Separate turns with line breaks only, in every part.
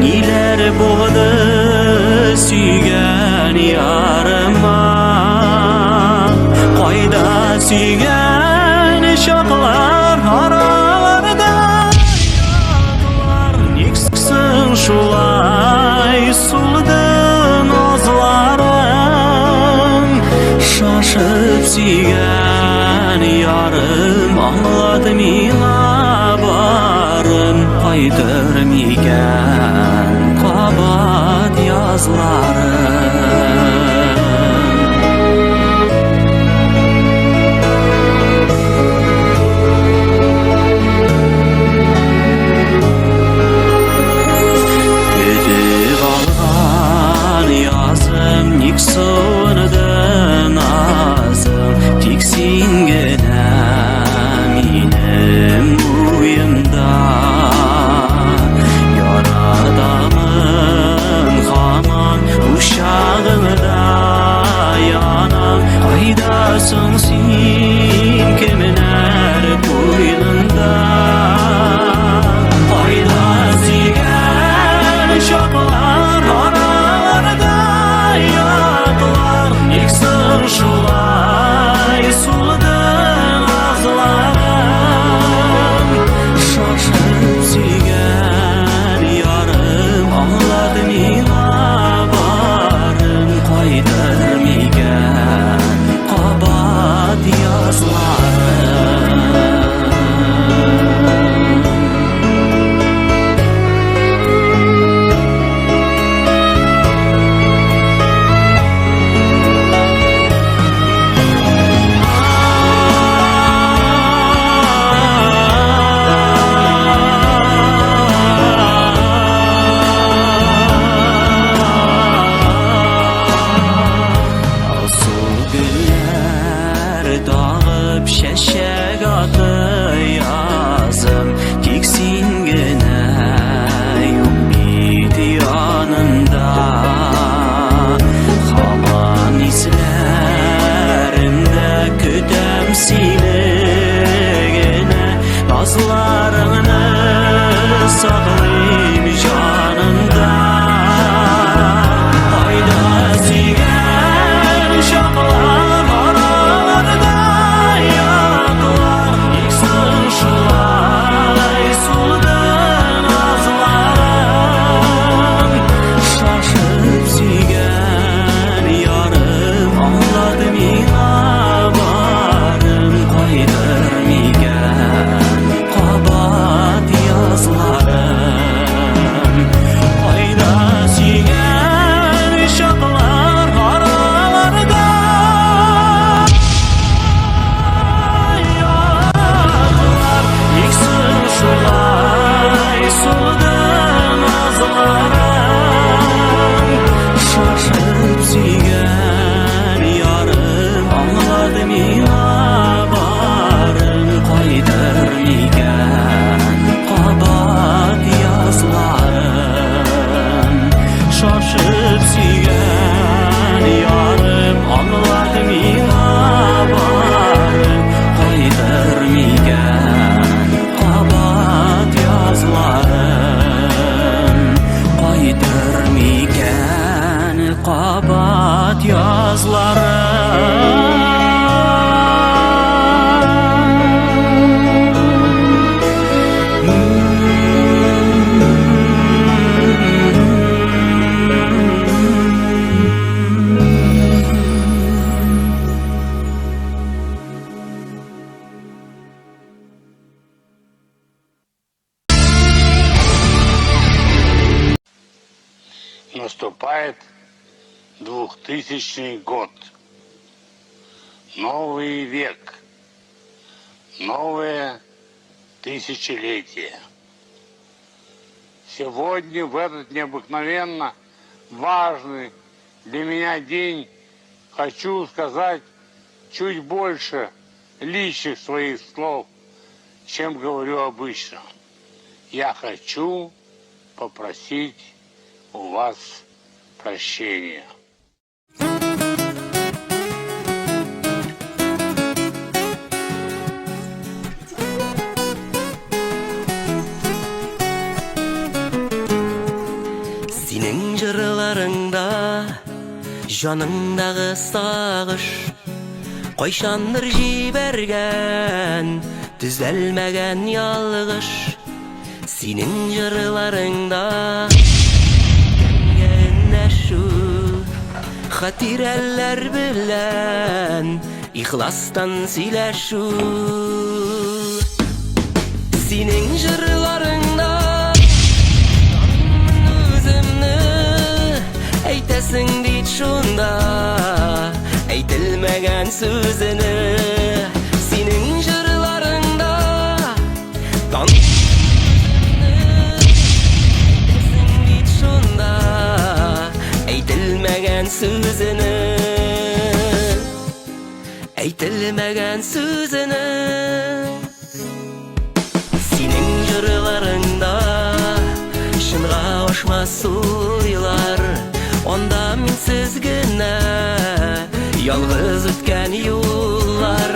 Niler bo'ldi suygan yarima, qayda suygan shoqlar oralarida yotlar. Neksin shulay suldi nozlarim, shoshib suygan yarim anglatmina barim, qaytarmikan qabat yozlarim. Ötüp algan yazım niksonida nazım, tiksingina menim uyimda. Yonadamın hamon uşağımda yanam, qaydasın sen kimlar qo'ynimda. Qayda suygan shoqlar oralarida yotlar. Neksin shulay suldi nozlarim, shoshib suygan yarim anglatmina barim, qaytarmikan qabat yozlarim. Dağıp şeşek atı yazım, tiksingina yok biti yanımda. Hamon izlerimde kütem seni gene, nazlarını saklayayım canımda. Qayda suygan shoqlar oralarida yotlar. Neksin shulay suldi nozlarim, shoshib suygan yarim anglatmina barim, qaytarmikan qabat yozlarim. Qayda suygan shoqlar oralarida yotlar. Neksin shulay suldi nozlarim, shoshib suygan yarim anglatmina barim, qaytarmikan qabat yozlarim. Shoshib suygan yarim anglatmina barim, qaytarmikan qabat yozlarim, qaytarmikan qabat yozlarim.
Наступает 2000 год. Новый век. Новое тысячелетие. Сегодня, в этот необыкновенно важный для меня день, хочу сказать чуть больше личных своих слов, чем говорю обычно. Я хочу попросить у вас прощения.
жырларыңда жаныңдағы сағыш қойшандыр жиберген түзелмеген ялғыш. Сенің жырларыңда кемген әшу хатирәләр белән ихластан сөйләшү. Сенің жырларыңда өзімні әйтәсің дейт шунда әйтілмәгән сөзіні. Сенің жырларыңда әйтәсің дейт шунда әйтілмәгән сөзіні, әйтілмәгән сөзіні. Сенің жырларыңда шынға ашмас ойлар, онда минсіз генә ялгыз үткән юллар.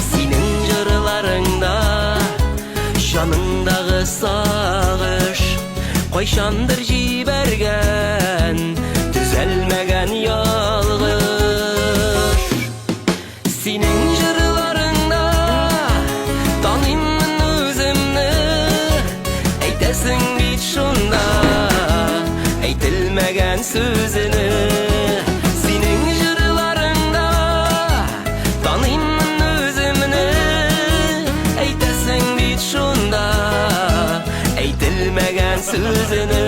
Сенің жырларыңда жаныңдағы сагыш кайчандыр җибәргән түзәлмәгән ялгыш. Сенің жырларыңда таныймын өземне, әйтәсең бит шунда әйтелмәгән сүзене. Синең җырларыңда таныймын үземне, әйтәсең бит шунда әйтелмәгән сүзене,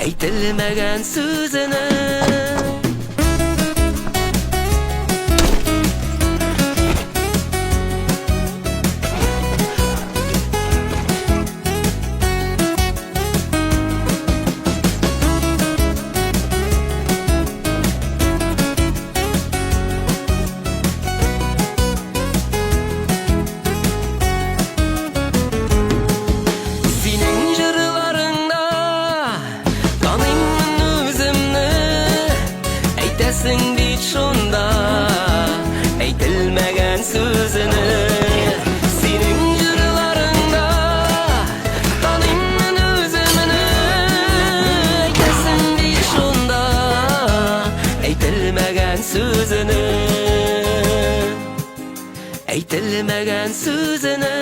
әйтелмәгән сүзене. Әйтәсең бит шунда әйтелмәгән сүзене. Синең җырларыңда таныймын үземне, әйтәсең бит шунда әйтелмәгән сүзене, әйтелмәгән сүзене.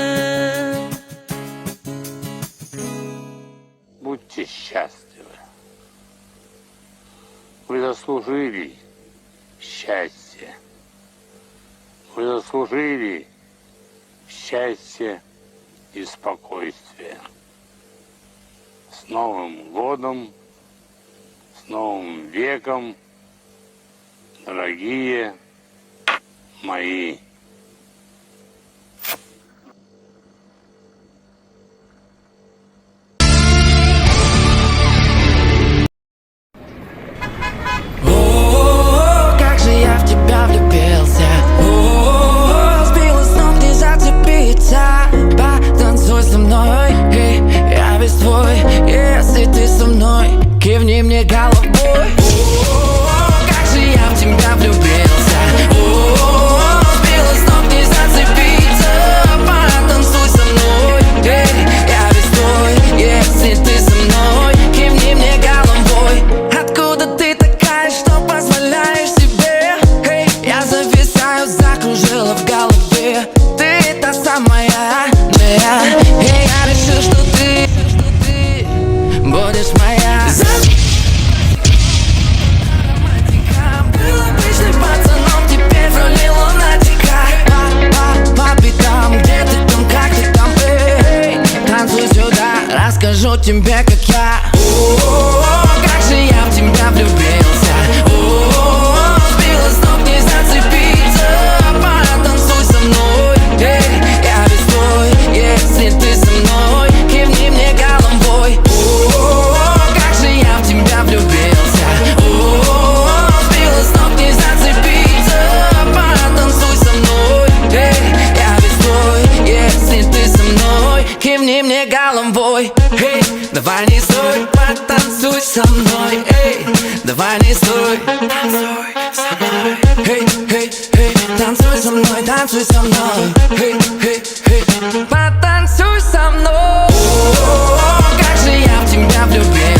Будьте счастливы. Вы заслужили счастье. Вы заслужили счастье и спокойствие. С Новым годом, с Новым веком, дорогие мои.
Потанцуй со мной, я весь твой, если ты со мной, кивни мне головой. Как же я в тебя влюбился, сбила с ног, не зацепиться. Потанцуй со мной, я весь твой, если ты со мной, кивни мне головой. Откуда ты такая, что позволяешь себе? Я зависаю, закружила в голове. Ты та самая. Я решил, что ты будешь моя. Был обычным пацаном, теперь в роли лунатика. По пятам, где ты там, как ты там, эй, танцуй сюда, расскажу тебе, как я. Как же я в тебя влюбился, сбила с ног, не зацепиться. Потанцуй со мной, я весь твой, если ты со мной, кивни мне головой. Как же я в тебя влюбился, сбила с ног, не зацепиться. Потанцуй со мной, я весь твой, если ты со мной, кивни мне головой. Давай не стой, потанцуй со мной, давай не стой, танцуй со мной, танцуй со мной, танцуй со мной, потанцуй со мной. Как же я в тебя влюбился.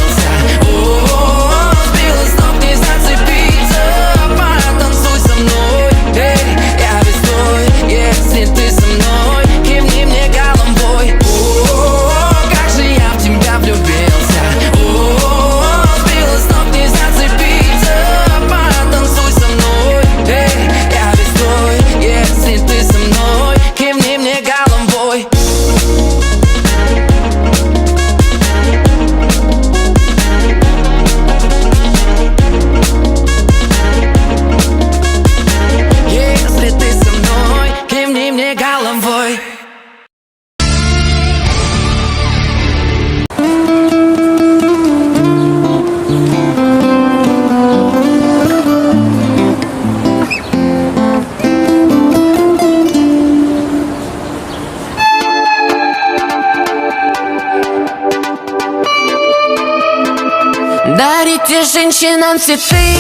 Дарите женщинам цветы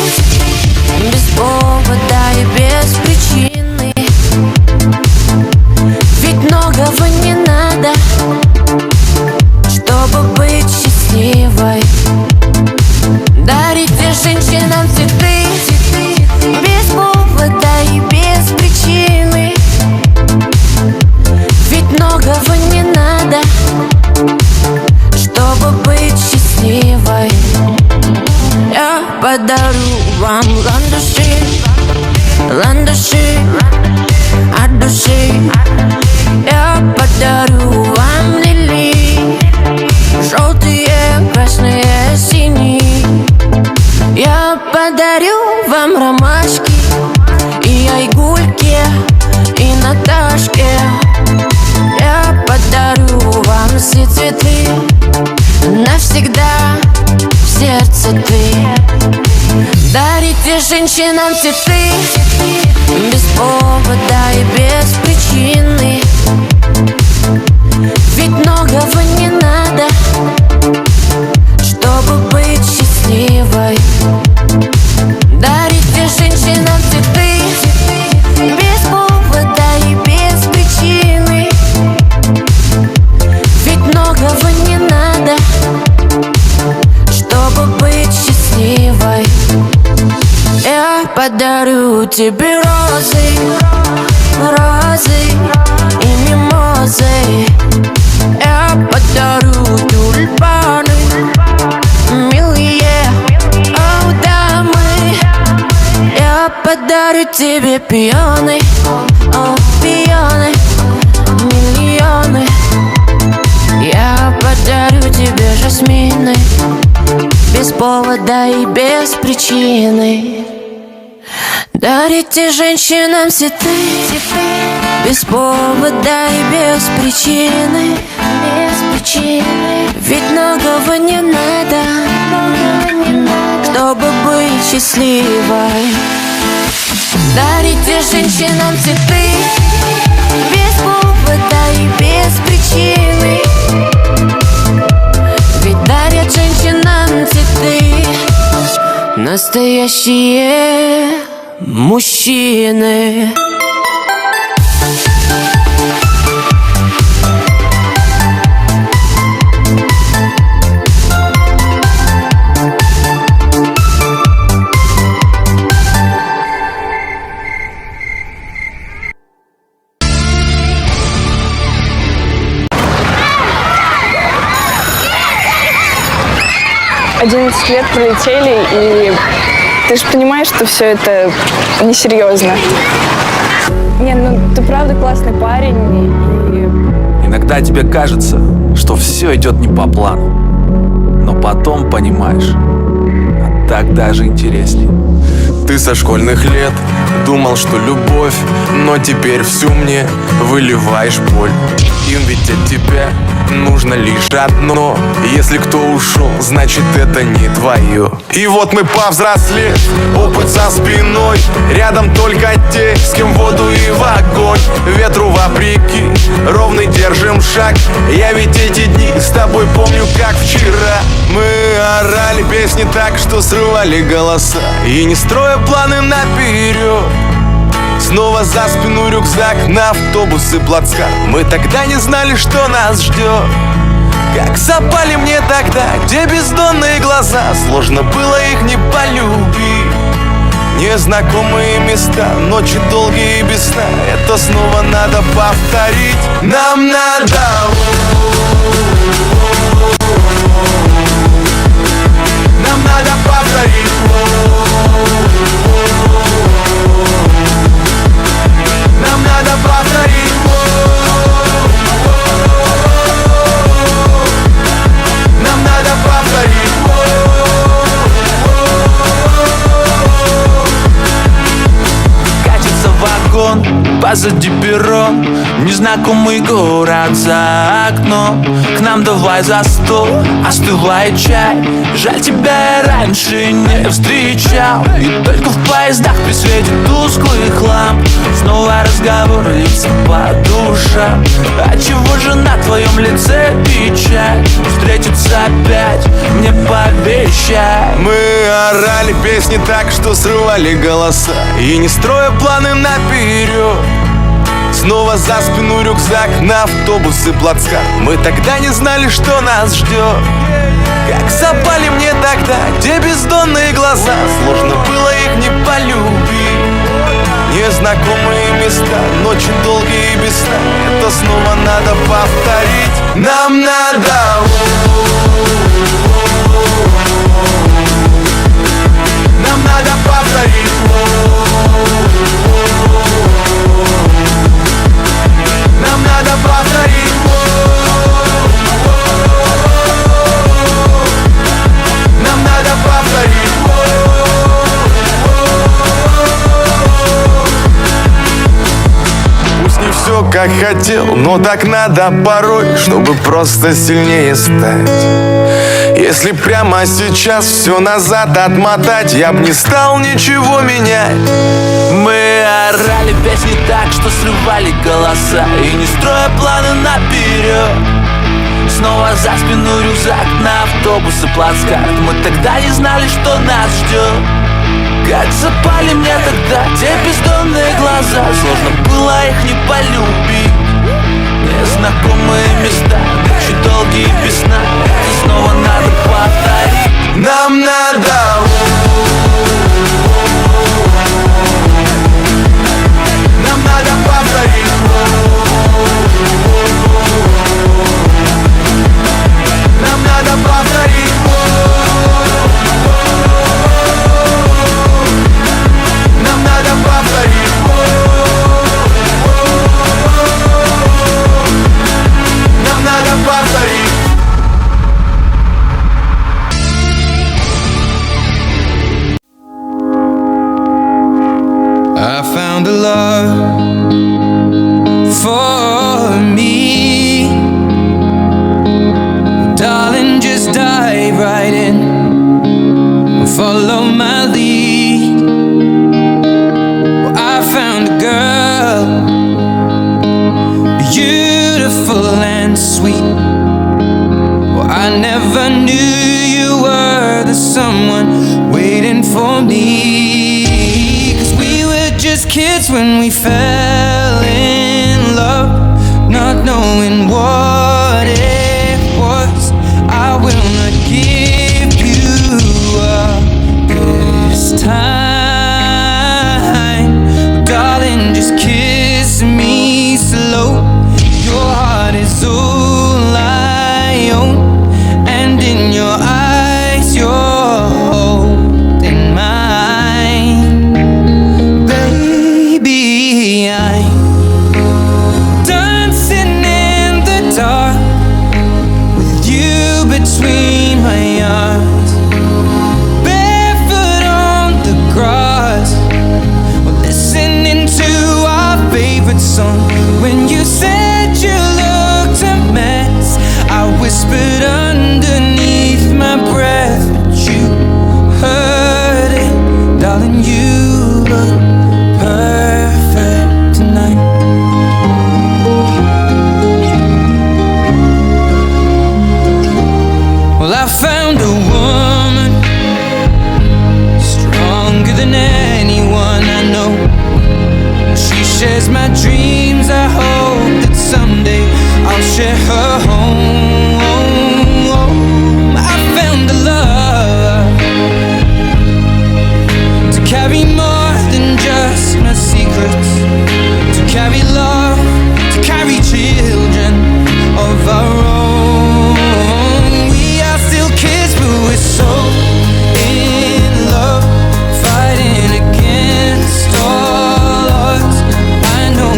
без повода и без причины. Ведь многого не надо, чтобы быть счастливой. Дарите женщинам цветы без повода и без причины. Ведь многого не надо, чтобы быть счастливой. Я подарю вам ландыши, ландыши от души. Я подарю вам лилии, желтые, красные, синие. Я подарю вам ромашки и айгульки, и Наташке. Я подарю вам все цветы, навсегда в сердце ты. Дарите женщинам цветы без повода и без причины. Ведь многого не надо, чтобы быть счастливой. Дарите женщинам цветы без повода и без причины. Ведь многого не надо, чтобы быть счастливой. Я подарю тебе розы, розы и мимозы. Я подарю тюльпаны, милые, о, дамы. Я подарю тебе пионы, о, пионы, миллионы. Я подарю тебе жасмины без повода и без причины. Дарите женщинам цветы без повода и без причины. Ведь многого не надо, чтобы быть счастливой. Дарите женщинам цветы без повода и без причины. Ведь дарят женщинам цветы настоящие мужчины.
«11 лет пролетели, и ты же понимаешь, что все это несерьезно. Не, ну ты правда классный парень, и...
Иногда тебе кажется, что все идет не по плану, но потом понимаешь, а так даже интересней.
Ты со школьных лет думал, что любовь, но теперь всю мне выливаешь боль. Им ведь от тебя нужно лишь одно. Если кто ушел, значит это не твое. И вот мы повзрослели, опыт за спиной. Рядом только те, с кем в воду и в огонь. Ветру вопреки, ровный держим шаг. Я ведь эти дни с тобой помню как вчера. Мы орали песни так, что срывали голоса. И не строя планы наперед, снова за спину рюкзак, на автобус и плацкарт. Мы тогда не знали, что нас ждет. Как запали мне тогда те бездонные глаза. Сложно было их не полюбить. Незнакомые места, ночи долгие и без сна. Это снова надо повторить. Нам надо. Нам надо повторить. Нам надо повторить. Нам надо повторить.
Катится вагон, позади перрон, незнакомый город за окном. К нам давай за стол, остывает чай. Жаль, тебя я раньше не встречал. И только в поездах при свете тусклых ламп снова разговор льется по душам. Отчего же на твоем лице печаль? Встретиться опять мне пообещай.
Мы орали песни так, что срывали голоса. И не строя планы наперед, снова за спину рюкзак, на автобус и плацкарт. Мы тогда не знали, что нас ждет. Как запали мне тогда те бездонные глаза. Сложно было их не полюбить. Незнакомые места, ночи долгие и без сна. Это снова надо повторить. Нам надо. Нам надо повторить. Нам надо повторить. Нам надо повторить. Пусть не все как хотел, но так надо порой, чтобы просто сильнее стать. Если прямо сейчас все назад отмотать, я б не стал ничего менять.
Мы орали песни так, что срывали голоса. И не строя планы наперед, снова за спину рюкзак, на автобус и плацкарт. Мы тогда не знали, что нас ждет. Как запали мне тогда те бездонные глаза. Сложно было их не полюбить. Незнакомые места, ночи долгие без сна. Это снова надо повторить.
Нам надо. Нам надо повторить. Нам надо повторить. Нам надо повторить. Нам надо повторить.
I found a love for me. Darling, just dive right in, follow my lead. Well, I found a girl, beautiful and sweet. Well, I never knew you were the someone waiting for me. 'Cause we were just kids when we fell in love, not knowing what it was. I will not give you up this time, darling, just kiss me slow. Your heart is all I own, and in your eyes you're holding mine. Baby, I'm dancing in the dark with you between my arms, barefoot on the grass, listening to our favorite song. When you said you looked a mess, I whispered underneath my breath, but you heard it, darling. You look perfect tonight. Well, I found a woman stronger than anyone I know. She shares my dreams. I hope that someday I'll share her home. I found a love to carry more than just my secrets, to carry love, to carry children of our own. We are still kids, but we're so in love, fighting against all odds. I know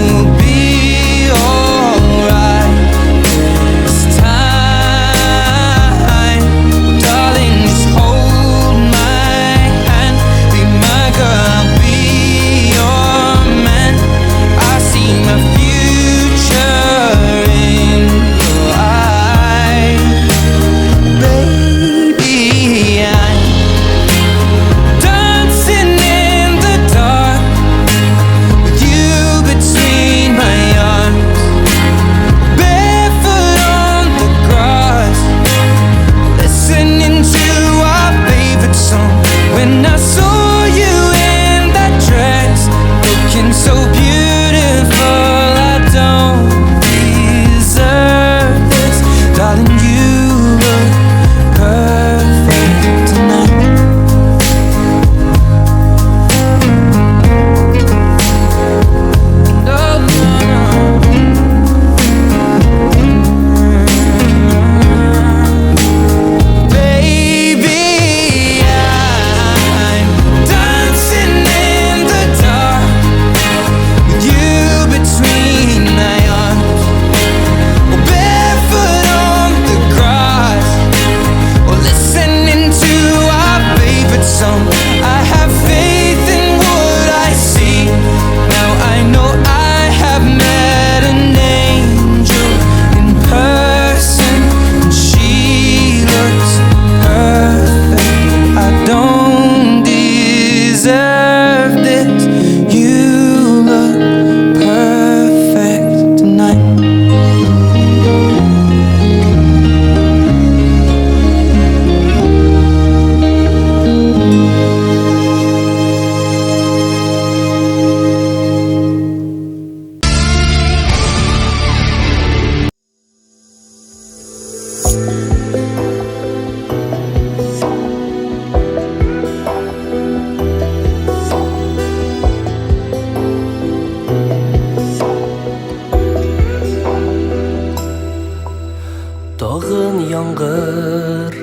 яңгыр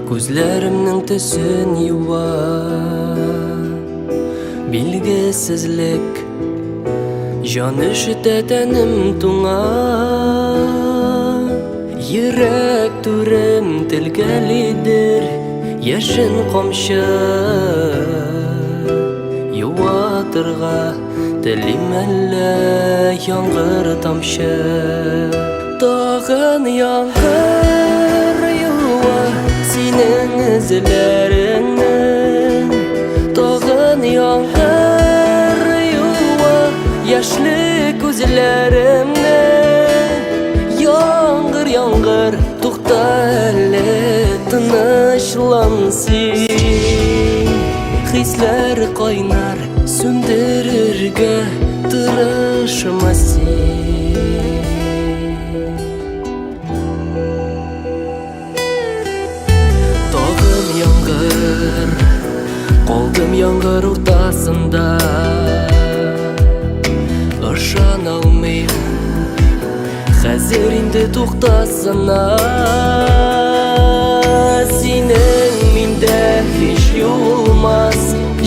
Күзләремнең төсен юа Билгесезлек Жан ишетә тәнем туңа Йөрәк түрем телгәлидер Яшен камчы Юатырга телим әллә яңгыр тамчы Тагын яңгыр юа синең эзләреңнән Тагын яңгыр юа яшьле күзләремнән Яңгыр, яңгыр тукта әле тынычлан син Хисләр кайнар сүндерергә тырышма син Тагын яңгыр Калдым яңгыр уртасында Ышана алмыйм Хәзер инде туктасына Синең миндә һич юлмас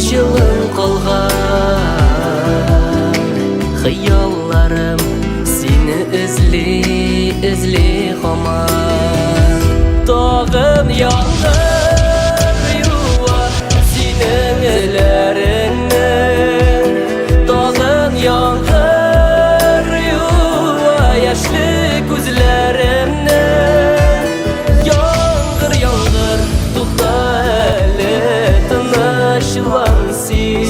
Җылын калган Хыялларым сине эзли һаман Тагын яңгыр юа синең эләреңнән Тагын яңгыр юа яшьле күзләремнән Яңгыр, яңгыр тукта әле тынычлан син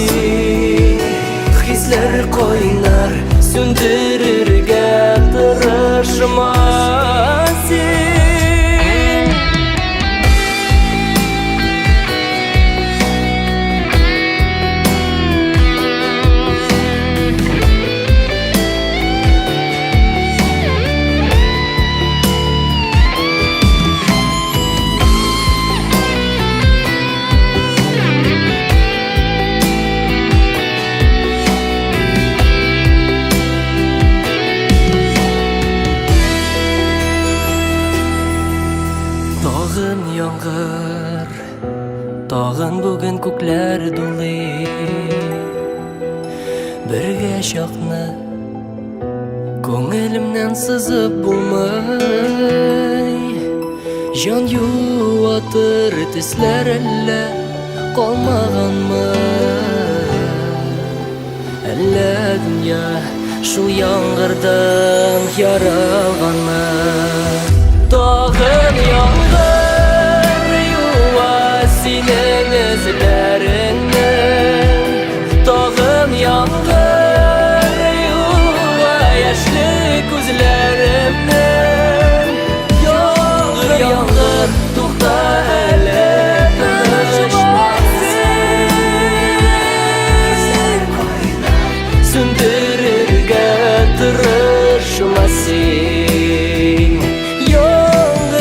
Хисләр кайнар сүндерергә тырышма син Тагын яңгыр Тагын бүген күкләр дулый Бергә чакны Күңелемнән сызып булмый Җан юатыр төсләр әллә калмаганмы Әллә дөнья шул яңгырдан яралганмы Тагын яңгыр юа синең эзләреңнән Тагын яңгыр юа яшьле күзләремнән Яңгыр, яңгыр тукта әле тынычлан син Сүндерергә тырышма син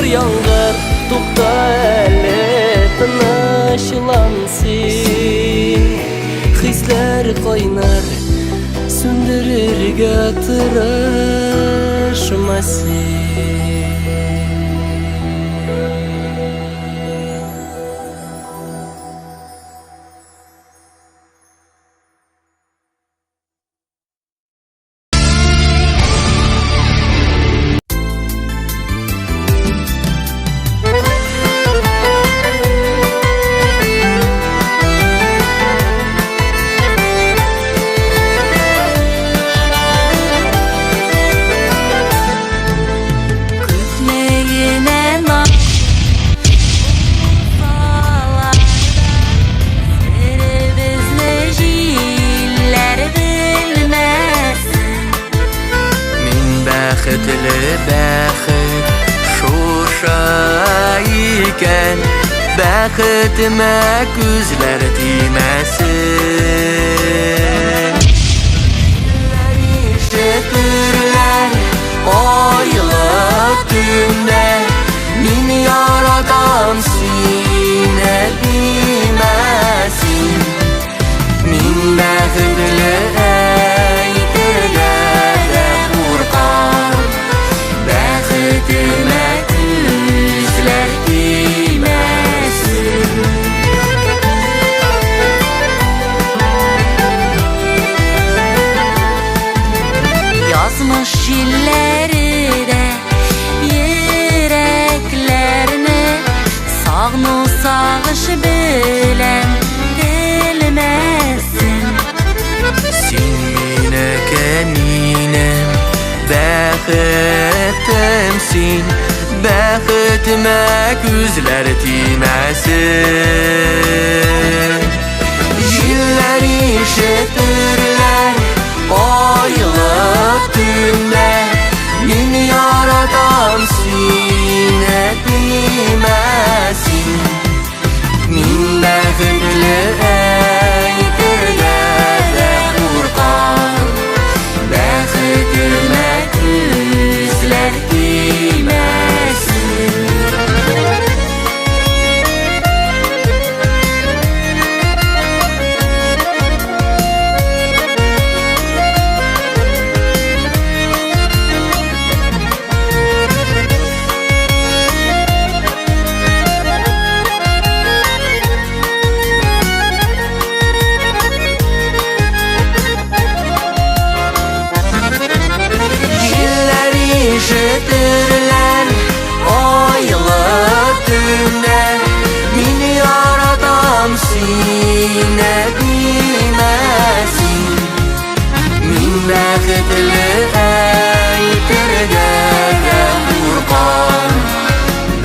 Яңгыр тукта әле тынычлан син Хисләр кайнар сүндерергә тырышма син
Бәхетле бәхет шуша икән Бәхетемә күзләр тимәсен Ишетерләр айлы төндә Мин яратам сине димәсин Мин бәхетле Бәхетемә күзләр
сағыш білем білмесін.
Сен менікенинем, бәхетімсің, бәхетіме күзлер тимәсін. Җилләр ишетерләр айлы төндә, мин яратам сине димәсин. Мин бәхетле әйтергә дә куркам, бәхетемә күзләр тимәсин. Ишетерләр айлы төндә, мин яратам сине димәсин. Мин бәхетле әйтергә дә куркам,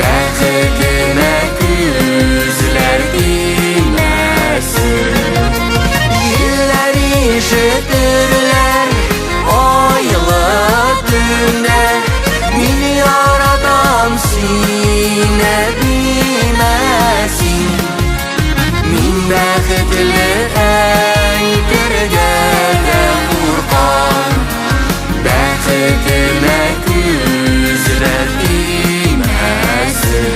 бәхетемә күзләр тимәсин. Җилләр ишетерләр айлы төндә, мин яратам сине димәсин. Мин бәхетле әйтергә дә куркам, бәхетемә күзләр тимәсин.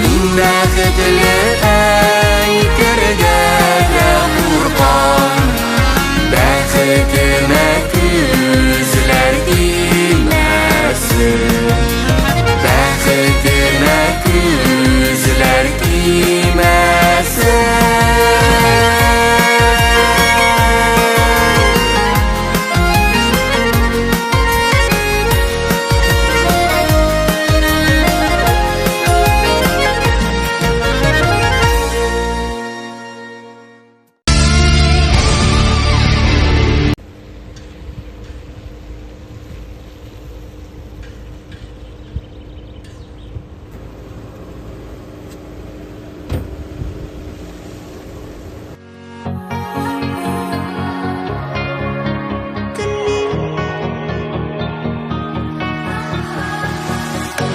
Мин бәхетле әйтергә дә куркам, бәхетемә күзләр тимәсин. Бәхетемә күзләр тимәсин.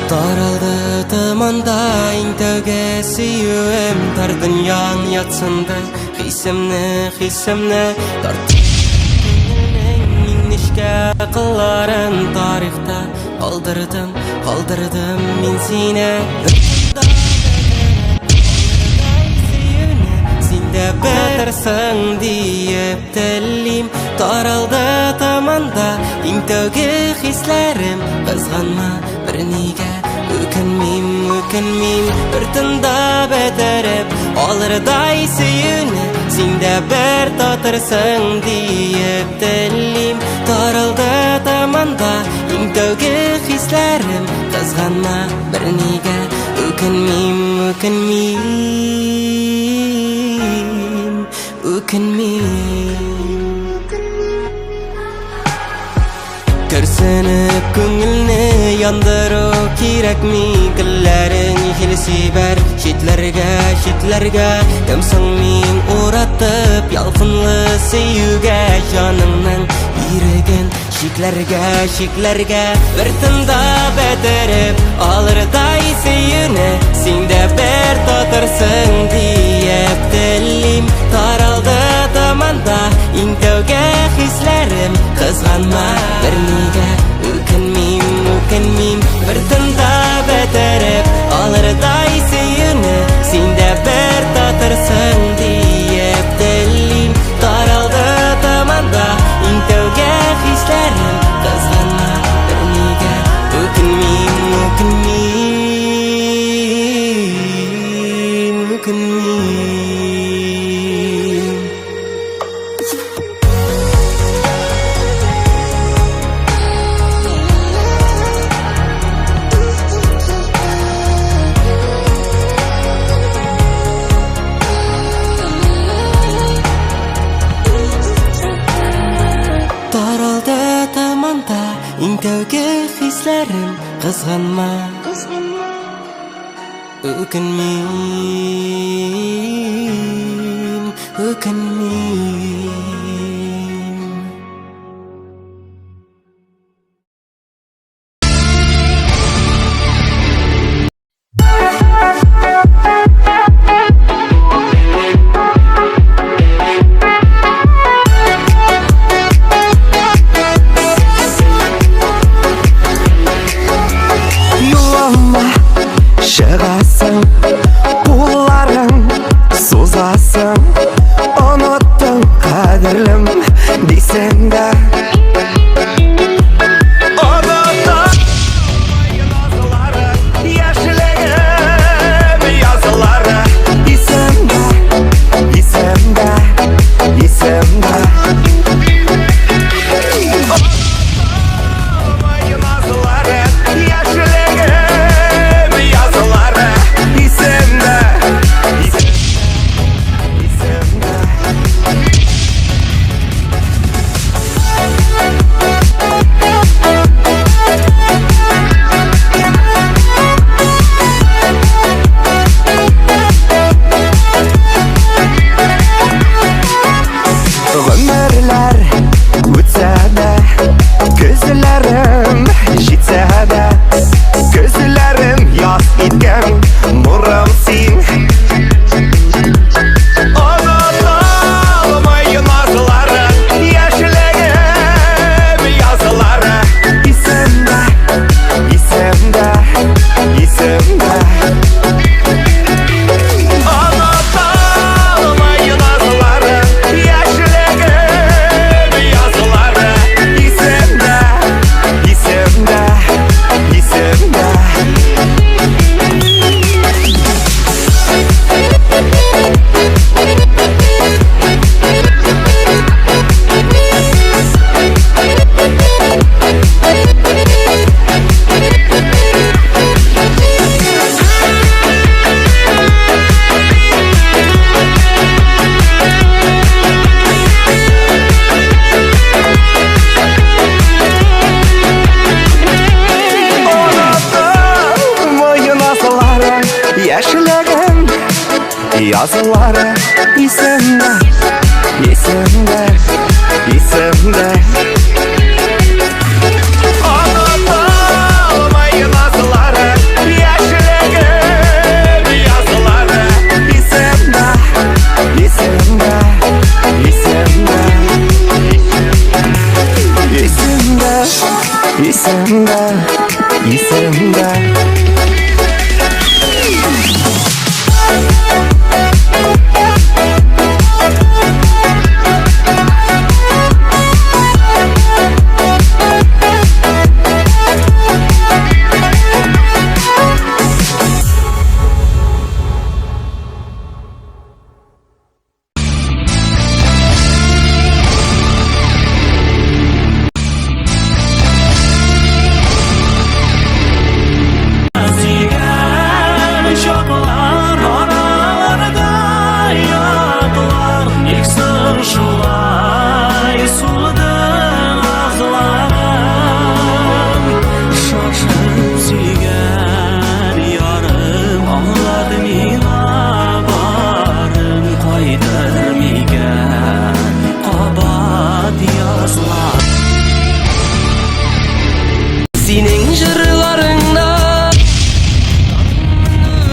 Таралды тыманда интәүгә сөюем, тар дөньяң ятсынды хисемне тартып мин нечкә кылларын тарихта калдырдым мин сине. Синдә бетерсең диеп телим, таралды тыманда интәүге хисләрем, кызганма бернигә үкенмим, бер тында бетереп алырдай сөюне, синдә бер татырсың диеп телим. Таралды тыманда интәүге хисләрем, кызганма бернигә үкенмим. Көрсеніп көңілне яндыру кирәкми, кілләрің хилсибәр шитләргә, кемсің мин уратып ялкынлы сөюгә, җаныңның иреген шикләргә, бер тында бетереп алырдай сөюне, синдә бер татырсың диеп телим. Таралды тыманда интәүгә хисләрем, кызганма бернигә үкенмим, бер тында бетереп алырдай сөюне, синдә бер татырсың диеп телим. Таралды тыманда интәүгә хисләрем, кызганма бернигә үкенмим. kızg'anma o'kinmin
Yoluma шығасың, қолların созасың, ұмыттың қадірлім дейсің да. Ұмыттың назылары, яшілігім язылары, дейсің да, дейсің да, дейсің да. Ömürler ötse de, gözlerim jitse de, gözlerim yaz etken nurım sen. Unutalmayın nazıları, yaşlığım yazıları, isimde, isimde, isimde. Unutalmayın nazıları, yaşlığım yazıları, isimde, isimde, isimde. Unutmayın asılları, yaşlığım yazıları, isimde, isimde, isimde. Unutmayın asılları, yaşlığım yazıları, isimde, isimde, isimde. İsimde, isimde, isimde.
Senin jırlarında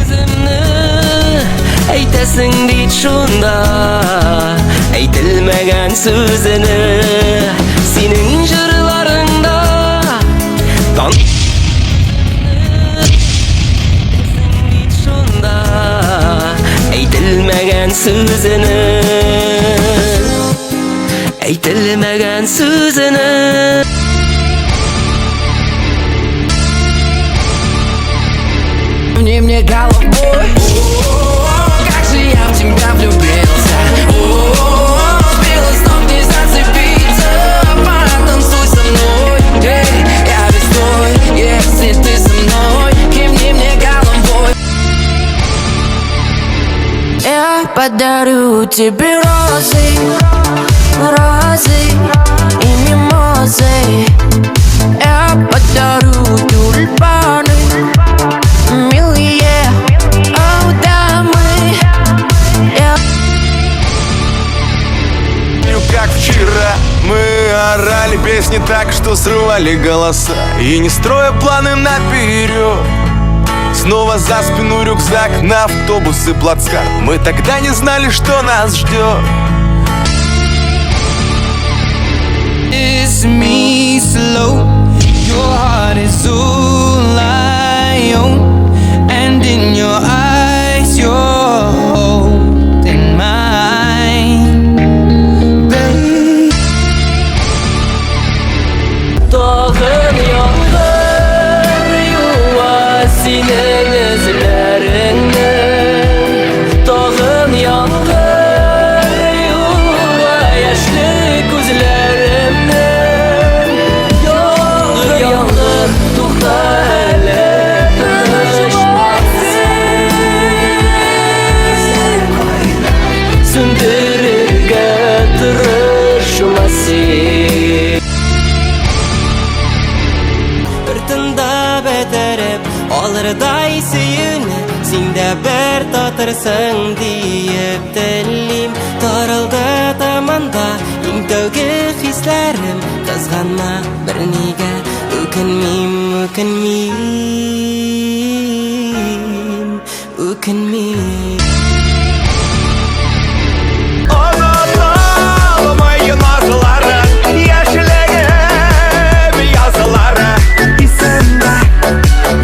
özümni aytasin deyt şunda aytilmagan sözini. Senin jırlarında deyt şunda aytilmagan sözini, aytilmagan sözini.
Мне головой, как же я в тебя влюбился. Сбила с ног, не зацепиться. Потанцуй со мной, я весь твой, если ты со мной. Кивни мне головой. Я подарю тебе розы, розы и мимозы. Я подарю тюльпаны
Старались не так, что срывали голоса, и не строя планы наперед. Снова за спину рюкзак, на автобусы плацкарт. Мы тогда не знали, что нас ждет.
It's me slow. Your heart is all I own, and in your eyes you're holding mine, babe.
Dağın yağdır yuva senin izlerinden. Dağın yağdır yuva yaşlı gözlerimden. Yağdır yağdır toxta hele söndürürge tırışması. Irtında beterip alırday suyunu, sinde bir tatırsın deyip dilim. Tarıldı tamanda eng tövge hislerim. Kızganma bir nige ökünmeyim, ökünmeyim, ökünmeyim.
Ağlamayın arzuları, yaşılığım yazıları. İsimde,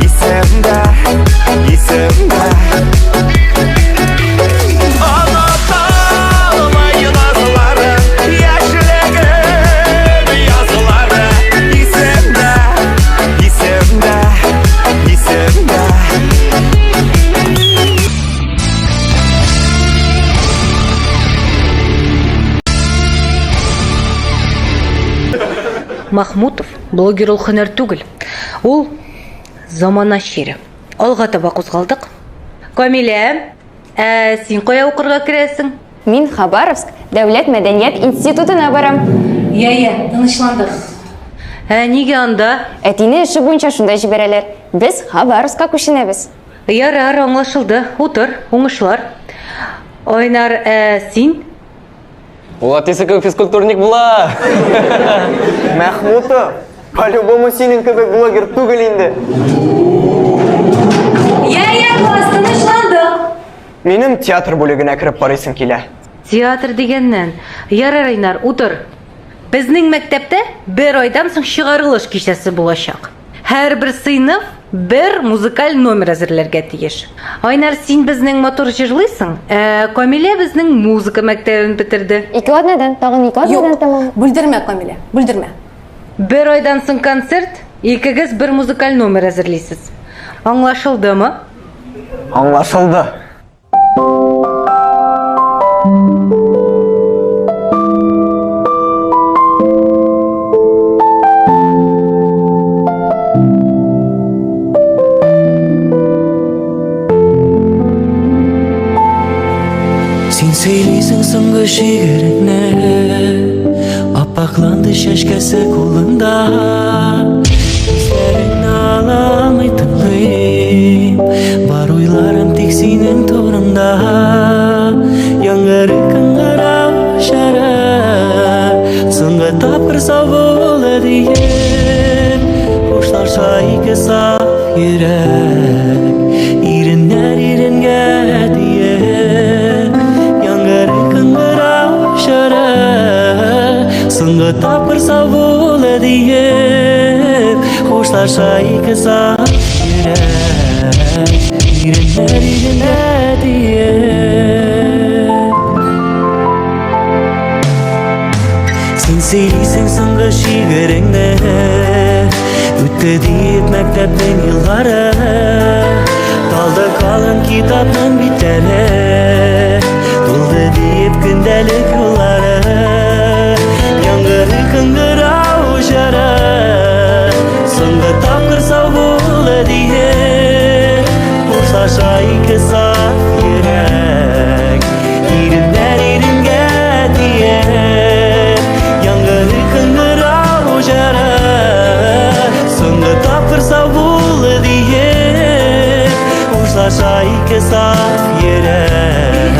isimde, isimde. Ağlamayın arzuları, yaşılığım yazıları. İsimde, isimde, isimde.
Махмутов блогер ул һөнәр түгел. Ул замана шире. Алга таба кузгалдык. Камилә, син кая укырга керәсең?
Мин Хабаровск дәүләт мәдәният институтына барам.
Я, тынычландык. Нигә анда?
Әтине эше буенча шунда җибәрәләр. Без Хабаровскка күченәбез.
Ярар, аңлашылды. Утыр, уңышлар. Ойнар, син?
Ул әтисе кебек физкультурник була.
Махмутов, по-любому синең кебек блогер түгел инде.
Я, класс, тынычландык.
Минем театр бүлегенә кереп карыйсым килә.
Театр дигәннән. Ярар, Айнар, утыр. Безнең мәктәптә бер айдан соң чыгарылыш кичәсе булачак. Һәрбер сыйныф бер музыкаль номер әзерләргә тиеш. Айнар, син безнең мотор җырлыйсың, Камилә безнең музыка мәктәбен бетерде.
2 атнадан, тагын 2 атнадан тамам.
Бүлдермә, Камилә, бүлдермә. Бер айдан соң концерт, икегез бер музыкаль номер әзерлисез. Аңлашылдымы?
Аңлашылды.
Син сөйлейсің соңғы шигырыңны, аппақланды шашкасы қолында. Көздеріңді ала алмай тыңлайым, бар ойларым тек сенің торында. Яңғыры қыңғырау шара, соңғы тапқыр сау болы дейін. Қоштарша икі сaf йөрәк, иреннәр иренге дейін. Яңғыры қыңғырау шара, соңғы тапқыр сау болы дейін. Қоштарша икі сaf йөрәк, иреннәр иренге дейін. Сен сөйлейсің соңғы шигырыңды, үтті дейіп мәктәптің елғары. Талды қалын китапның биттері, толды дейіп күндәлік жоллары. Яңғыры қыңғырау жара, соңғы тапқыр сау болы дейін. Қошташа икі сaf йөрәк, иреннәр иренге дейін. Яңғыры қыңғырау жара, соңғы тапқыр сау болы дейін. Қошташа икі сaf йөрәк,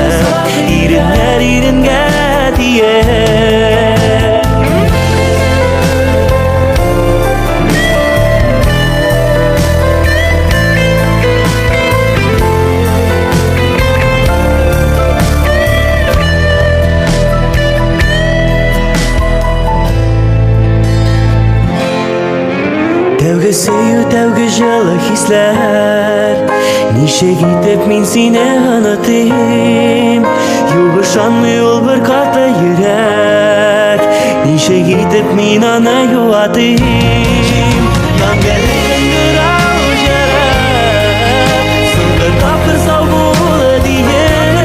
иреннәр иренге дейін. Мен сені ұнатым Юк ышанмый ол бір қатты йөрәк Ничек итеп мин аны юатым Мәңгелек ыңгырау җыры Соңгы тапкыр сау булы дием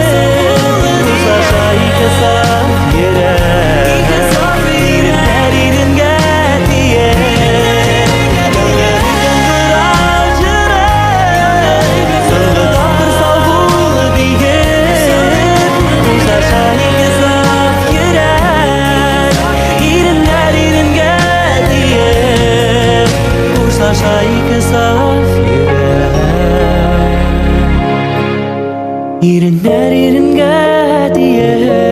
Дуслаша ике саф йөрәк Иреннәр иренгә тием Мәңгелек ыңгырау җыры Соңгы тапкыр сау булы дием Дуслаша ике саф йөрәк Иреннәр иренгә тием Дуслаша ике саф йөрәк Иреннәр иренгә тием